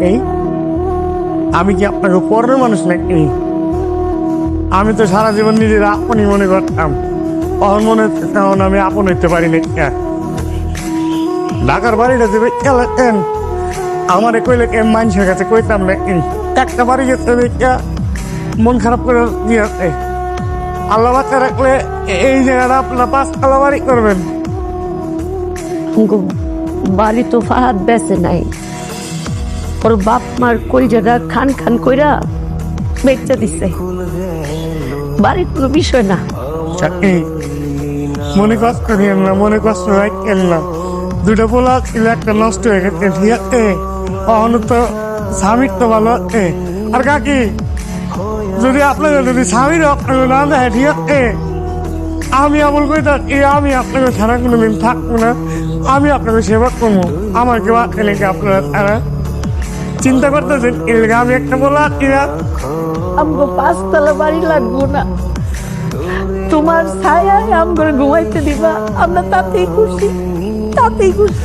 এই আমি কি আপনার পরের মানুষ নাকি? আমি তো সারা জীবন নিজের আপনই মনে করতাম, অহন মনে হচ্ছে তখন আমি আপন হইতে পারি না। ঢাকার বাড়িটা দেবে এলাকেন আমার কইলে কেন মানুষের কাছে কইতাম নাকি? একটা বাড়ি গেছে মন খারাপ করে দিয়েছে। আল্লাহ বাচ্চা রাখলে এই জায়গাটা আপনার 5 তলা বাড়ি করবেন। বাড়ি তো ফাহাদ বেঁচে নাই, ওর বাপ মার কই জায়গা খান খান কইরা বেচতে দিছে। বাড়ির কোনো বিষয় না। মনে কষ্ট নিয়েন না, মনে কষ্ট রাখেন না। দুটো পোলা ছিল, একটা নষ্ট হয়ে গেছে, ঠিক আছে? অহন তো স্বামীর তো ভালো আছে। আর কাকি যদি আপনাকে যদি স্বামীর আপনাকে না দেয়, ঠিক আছে, আমি আমল করে থাকি, আমি আপনাকে ছাড়া কোনোদিন থাকবো না। আমি আপনাকে সেবা করবো। আমার কেউ এলাকা আপনারা তারা চিন্তা করতেছেন এলাকা আমি একটা বলা কিনা আমগো 5 তলা বাড়ি লাগবো না, তোমার ছায়ায় আমগো ঘুমাইতে দিবা, আমরা তাতেই খুশি, তাতেই খুশি।